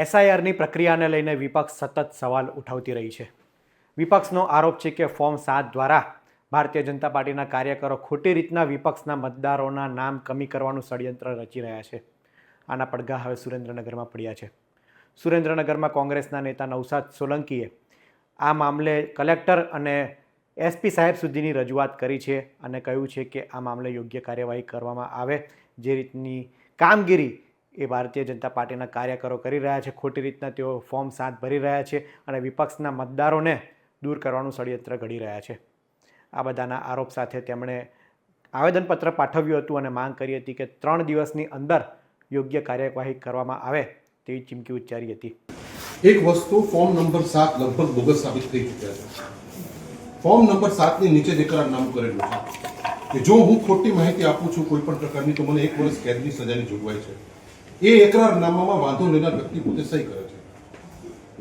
એસઆઈઆરની પ્રક્રિયાને લઈને વિપક્ષ સતત સવાલ ઉઠાવતી રહી છે. વિપક્ષનો આરોપ છે કે ફોર્મ 7 દ્વારા ભારતીય જનતા પાર્ટીના કાર્યકરો ખોટી રીતના વિપક્ષના મતદારોના નામ કમી કરવાનું ષડયંત્ર રચી રહ્યા છે. આના પડઘા હવે સુરેન્દ્રનગરમાં પડ્યા છે. સુરેન્દ્રનગરમાં કોંગ્રેસના નેતા નવસાદ સોલંકીએ આ મામલે કલેક્ટર અને એસપી સાહેબ સુધીની રજૂઆત કરી છે અને કહ્યું છે કે આ મામલે યોગ્ય કાર્યવાહી કરવામાં આવે. જે રીતની કામગીરી એ ભારતીય જનતા પાર્ટીના કાર્યકરો કરી રહ્યા છે, ખોટી રીતના તેઓ ફોર્મ 7 ભરી રહ્યા છે અને વિપક્ષના મતદારોને દૂર કરવાનું ષડયંત્ર ઘડી રહ્યા છે. આ બધાના આરોપ સાથે તેમણે આવેદનપત્ર પાઠવ્યું હતું અને માંગ કરી હતી કે 3 દિવસની અંદર યોગ્ય કાર્યવાહી કરવામાં આવે તેવી ચીમકી ઉચ્ચારી હતી. એક વસ્તુ ફોર્મ નંબર 7 લગભગ બોગસ સાબિત થઈ ચૂક્યા છે. ફોર્મ નંબર 7 ની નીચે એકરાર નામ કરેલું છે કે જો હું ખોટી માહિતી આપું છું કોઈ પણ પ્રકારની તો મને 1 વર્ષ કેદની સજાની જોગવાઈ છે. એ એકરારનામામાં વાંધો લેનાર વ્યક્તિ પોતે સહી કરે છે.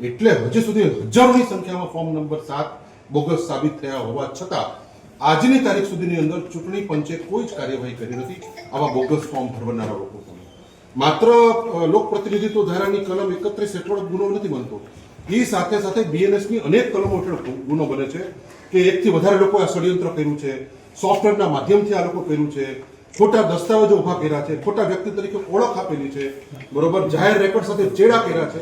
એટલે હજી સુધી હજારોની સંખ્યામાં ફોર્મ નંબર 7 બોગસ સાબિત થયા હોવા છતાં આજની તારીખ સુધીની અંદર ચૂંટણી પંચે કોઈ જ કાર્યવાહી કરી નથી આવા બોગસ ફોર્મ ભરનારા લોકો સામે. માત્ર લોકપ્રતિનિધિત્વ ધારાની કલમ 31 હેઠળ ગુનો નથી બનતો, એ સાથે સાથે બીએનએસની અનેક કલમો હેઠળ ગુનો બને છે કે એકથી વધારે લોકો આ ષડયંત્ર કર્યું છે, સોફ્ટવેરના માધ્યમથી આ લોકો કર્યું છે, ખોટા દસ્તાવેજો ઉભા કર્યા છે, ખોટા વ્યક્તિ તરીકે ઓળખ આપેલી છે, બરોબર, જાહેર રેકોર્ડ સાથે ચેડા કર્યા છે.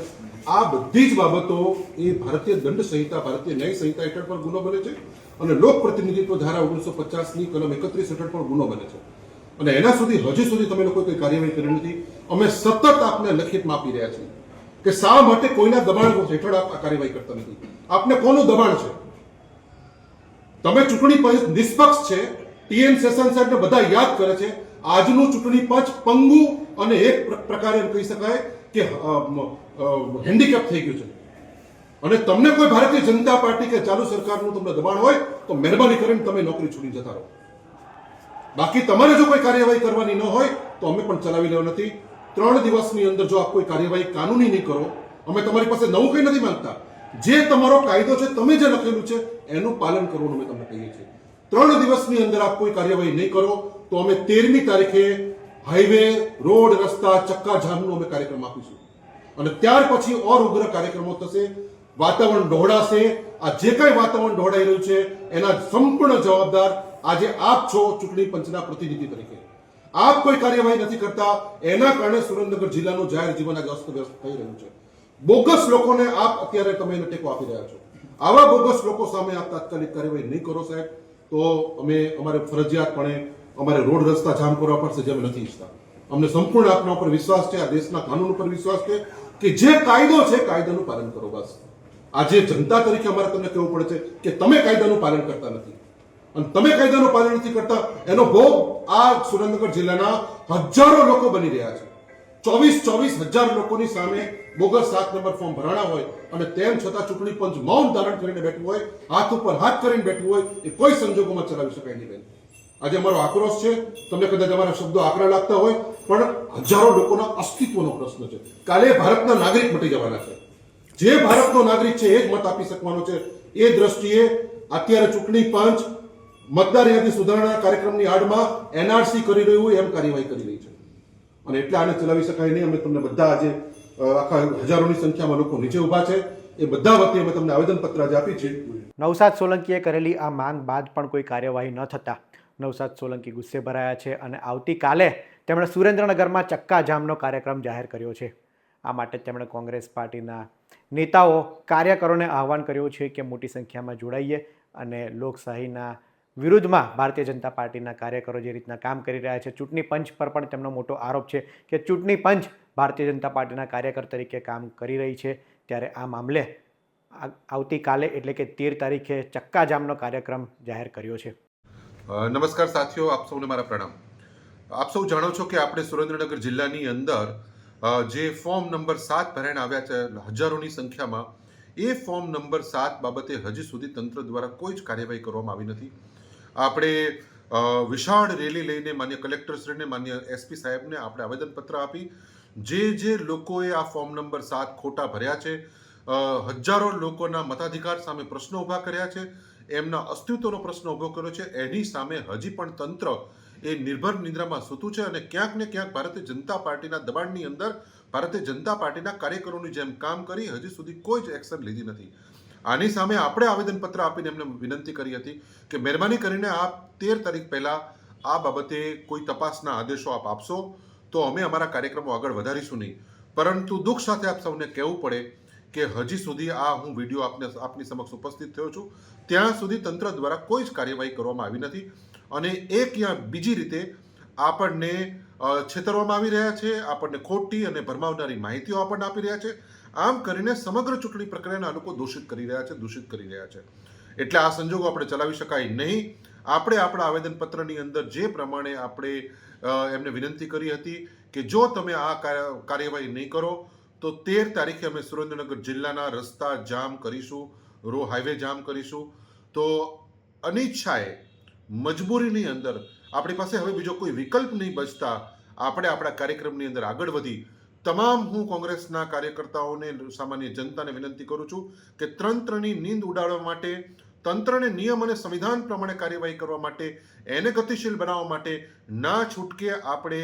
આ બધી જ બાબતો એ ભારતીય દંડ સંહિતા, ભારતીય ન્યાય સંહિતા હેઠળ પણ ગુનો બને છે અને લોક પ્રતિનિધિત્વ ધારા 1950ની કલમ 31 હેઠળ પણ ગુનો બને છે. અને એના સુધી હજી સુધી તમે લોકો કોઈ કાર્યવાહી કરી નથી. અમે સતત આપને લખિતમાં આપી રહ્યા છીએ કે શા માટે કોઈના દબાણ હેઠળ આપ કાર્યવાહી કરતા નથી. આપને કોનું દબાણ છે? તમે ચૂંટણી પંચ નિષ્પક્ષ છે, ટીએન સેશન સાહેબને બધા યાદ કરે છે. આજનું ચૂંટણી પંચ પંગુ અને એક પ્રકારે એમ કહી શકાય કે હેન્ડીકેપ થઈ ગયું છે. અને તમને કોઈ ભારતીય જનતા પાર્ટી કે ચાલુ સરકારનું તમને દબાણ હોય તો મહેરબાની કરીને તમે નોકરી છોડી જતા રહો. બાકી તમારે જો કોઈ કાર્યવાહી કરવાની ન હોય તો અમે પણ ચલાવી લેવા નથી. 3 દિવસની અંદર જો આપ કોઈ કાર્યવાહી કાનૂની નહીં કરો, અમે તમારી પાસે નવું કંઈ નથી માંગતા. જે તમારો કાયદો છે, તમે જે લખેલું છે એનું પાલન કરવાનું અમે તમને કહીએ છીએ. 3 દિવસની અંદર આપ કોઈ કાર્યવાહી નહીં કરો તો અમે 13મી તારીખે હાઈવે, રોડ, રસ્તા, ચક્કા જામનો અમે કાર્યક્રમ આપીશું અને ત્યાર પછી ઓર ઉગ્ર કાર્યક્રમો થશે. વાતાવરણ દોહડાશે. આ જે કંઈ વાતાવરણ દોહડાઈ રહ્યું છે એના સંપૂર્ણ જવાબદાર આજે આપ છો ચૂંટણી પંચના પ્રતિનિધિ તરીકે. આપ કોઈ કાર્યવાહી નથી કરતા, એના કારણે સુરેન્દ્રનગર જિલ્લાનું જાહેર જીવન આજે અસ્તવ્યસ્ત થઈ રહ્યું છે. બોગસ લોકોને આપ અત્યારે તમે એને ટેકો આપી રહ્યા છો. આવા બોગસ લોકો સામે આપ તાત્કાલિક કાર્યવાહી નહીં કરો સાહેબ તો અમે અમારે ફરજિયાતપણે અમારે રોડ રસ્તા જામ કરવા પડશે, જે અમે નથી ઈચ્છતા. અમને સંપૂર્ણ આપના ઉપર વિશ્વાસ છે, આ દેશના કાનૂન ઉપર વિશ્વાસ છે કે જે કાયદો છે કાયદાનું પાલન કરો. બસ આજે જનતા તરીકે અમારે તમને કહેવું પડે છે કે તમે કાયદાનું પાલન કરતા નથી અને તમે કાયદાનું પાલન નથી કરતા એનો ભોગ આ સુરેન્દ્રનગર જિલ્લાના હજારો લોકો બની રહ્યા છે. 24,000 લોકોની સામે બોગસ 7 નંબર ફોર્મ ભરાણા હોય અને તેમ છતાં ચૂંટણી પંચ મૌન ધારણ કરીને બેઠું હોય, હાથ ઉપર હાથ કરીને બેઠું હોય, એ કોઈ સંજોગોમાં ચલાવી શકાય નહીં. આજે અમારો આક્રોશ છે. તમને કદાચ અમારા શબ્દો આકરા લાગતા હોય પણ હજારો લોકોના અસ્તિત્વનો પ્રશ્ન છે. કાલે ભારતના નાગરિક મટી જવાના છે. જે ભારતનો નાગરિક છે એ જ મત આપી શકવાનો છે. એ દ્રષ્ટિએ અત્યારે ચૂંટણી પંચ મતદાર યાદી સુધારણા કાર્યક્રમની આડમાં એનઆરસી કરી રહ્યું એમ કાર્યવાહી કરી રહી છે અને એટલે આને ચલાવી શકાય નહીં. અમે તમને બધા આજે આખા હજારોની સંખ્યામાં લોકો નીચે ઉભા છે, એ બધા વતી અમે તમને આવેદનપત્ર આજે આપી છે. નવસાદ સોલંકીએ કરેલી આ માંગ બાદ પણ કોઈ કાર્યવાહી ન થતા નવસાદ સોલંકી ગુસ્સે ભરાયા છે અને આવતીકાલે તેમણે સુરેન્દ્રનગરમાં ચક્કા જામનો કાર્યક્રમ જાહેર કર્યો છે. આ માટે તેમણે કોંગ્રેસ પાર્ટીના નેતાઓ, કાર્યકરોને આહવાન કર્યું છે કે મોટી સંખ્યામાં જોડાઈએ અને લોકશાહીના વિરુદ્ધમાં ભારતીય જનતા પાર્ટીના કાર્યકરો જે રીતના કામ કરી રહ્યા છે. ચૂંટણી પંચ પર પણ તેમનો મોટો આરોપ છે કે ચૂંટણી પંચ ભારતીય જનતા પાર્ટીના કાર્યકર તરીકે કામ કરી રહી છે. ત્યારે આ મામલે આવતીકાલે એટલે કે 13 તારીખે ચક્કા જામનો કાર્યક્રમ જાહેર કર્યો છે. નમસ્કાર સાથીઓ, આપ સૌને મારા પ્રણામ. આપ સૌ જાણો છો કે આપણે સુરેન્દ્રનગર જિલ્લાની અંદર જે ફોર્મ નંબર 7 ભરાઈને આવ્યા છે હજારોની સંખ્યામાં, એ ફોર્મ નંબર 7 બાબતે હજી સુધી તંત્ર દ્વારા કોઈ જ કાર્યવાહી કરવામાં આવી નથી. આપણે વિશાળ રેલી લઈને માન્ય કલેક્ટરશ્રીને, માન્ય એસપી સાહેબને આપણે આવેદનપત્ર આપી. જે લોકોએ આ ફોર્મ નંબર 7 ખોટા ભર્યા છે, હજારો લોકોના મતાધિકાર સામે પ્રશ્નો ઊભા કર્યા છે, એમના અસ્તિત્વનો પ્રશ્ન ઊભો કર્યો છે, એની સામે હજી પણ તંત્ર એ નિર્ભર નિદ્રામાં સૂતું છે અને ક્યાંક ને ક્યાંક ભારતીય જનતા પાર્ટીના દબાણની અંદર ભારતીય જનતા પાર્ટીના કાર્યકરોની જેમ કામ કરી હજી સુધી કોઈ જ એક્શન લીધી નથી. આની સામે આપણે આવેદનપત્ર આપીને એમને વિનંતી કરી હતી કે મહેરબાની કરીને આપ 13 તારીખ પહેલાં આ બાબતે કોઈ તપાસના આદેશો આપ આપશો તો અમે અમારા કાર્યક્રમો આગળ વધારીશું નહીં. પરંતુ દુઃખ સાથે આપ સૌને કહેવું પડે કે હજી સુધી આ હું વિડીયો આપની સમક્ષ ઉપસ્થિત થયો છું ત્યાં સુધી તંત્ર દ્વારા કોઈ જ કાર્યવાહી કરવામાં આવી નથી અને એક યા બીજી રીતે આપણને છેતરવામાં આવી રહ્યા છે, આપણને ખોટી અને ભરમાવનારી માહિતીઓ આપણને આપી રહ્યા છે. આમ કરીને સમગ્ર ચૂંટણી પ્રક્રિયાના લોકો દૂષિત કરી રહ્યા છે. એટલે આ સંજોગો આપણે ચલાવી શકાય નહીં. આપણે આપણા આવેદનપત્રની અંદર જે પ્રમાણે આપણે એમને વિનંતી કરી હતી કે જો તમે આ કાર્યવાહી નહીં કરો તો 13 તારીખે અમે સુરેન્દ્રનગર જિલ્લાના રસ્તા જામ કરીશું, હાઈવે જામ કરીશું. તો અનિચ્છાએ મજબૂરીની અંદર આપણી પાસે હવે બીજો કોઈ વિકલ્પ નહીં બચતા આપણે આપણા કાર્યક્રમની અંદર આગળ વધી તમામ હું કોંગ્રેસના કાર્યકર્તાઓને, સામાન્ય જનતાને વિનંતી કરું છું કે તંત્રની નીંદ ઉડાડવા માટે, તંત્રને નિયમ અને સંવિધાન પ્રમાણે કાર્યવાહી કરવા માટે, એને ગતિશીલ બનાવવા માટે ના છૂટકે આપણે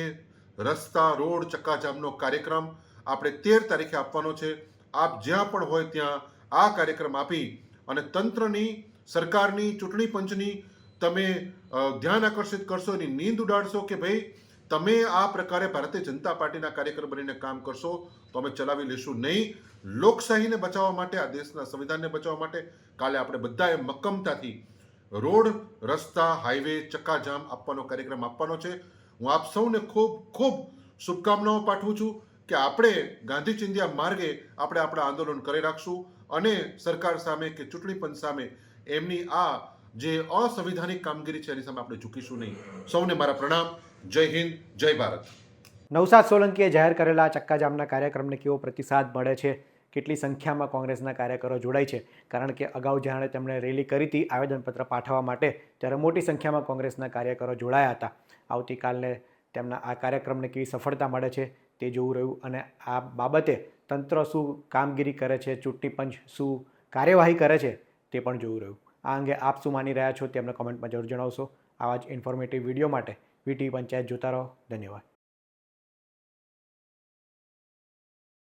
રસ્તા, રોડ, ચક્કાજામનો કાર્યક્રમ આપણે 13 તારીખે આપવાનો છે. આપ જ્યાં પણ હોય ત્યાં આ કાર્યક્રમ આપી અને તંત્રની, સરકારની, ચૂંટણી પંચની તમે ધ્યાન આકર્ષિત કરશો, એની નીંદ ઉડાડશો કે ભાઈ તમે આ પ્રકારે ભારતીય જનતા પાર્ટીના કાર્યકર બનીને કામ કરશો તો અમે ચલાવી લેશું નહીં. લોકશાહીને બચાવવા માટે, આ દેશના સંવિધાનને બચાવવા માટે કાલે આપણે બધાએ મક્કમતાથી રોડ, રસ્તા, હાઈવે, ચક્કાજામ આપવાનો કાર્યક્રમ આપવાનો છે. હું આપ સૌને ખૂબ ખૂબ શુભકામનાઓ પાઠવું છું કે આપણે ગાંધી ચિંધ્યા માર્ગે આપણે આપણા આંદોલન કરી રાખશું અને સરકાર સામે કે ચૂંટણી પંચ સામે એમની આ જે અસંવિધાનિક કામગીરી છે એની સામે આપણે ઝૂકીશું નહીં. સૌને મારા પ્રણામ. જય હિન્દ, જય ભારત. નવસાદ સોલંકીએ જાહેર કરેલા ચક્કાજામના કાર્યક્રમને કેવો પ્રતિસાદ મળે છે, કેટલી સંખ્યામાં કોંગ્રેસના કાર્યકરો જોડાય છે? કારણ કે અગાઉ જ્યારે તેમણે રેલી કરી હતી આવેદનપત્ર પાઠવવા માટે ત્યારે મોટી સંખ્યામાં કોંગ્રેસના કાર્યકરો જોડાયા હતા. આવતીકાલને તેમના આ કાર્યક્રમને કેવી સફળતા મળે છે તે જોવું રહ્યું અને આ બાબતે તંત્ર શું કામગીરી કરે છે, ચૂંટણી પંચ શું કાર્યવાહી કરે છે તે પણ જોવું રહ્યું. આ અંગે આપ શું માની રહ્યા છો તે અમને કોમેન્ટમાં જરૂર જણાવશો. આવા જ ઇન્ફોર્મેટિવ વિડીયો માટે વીટીવી પંચાયત જોતા રહો. ધન્યવાદ.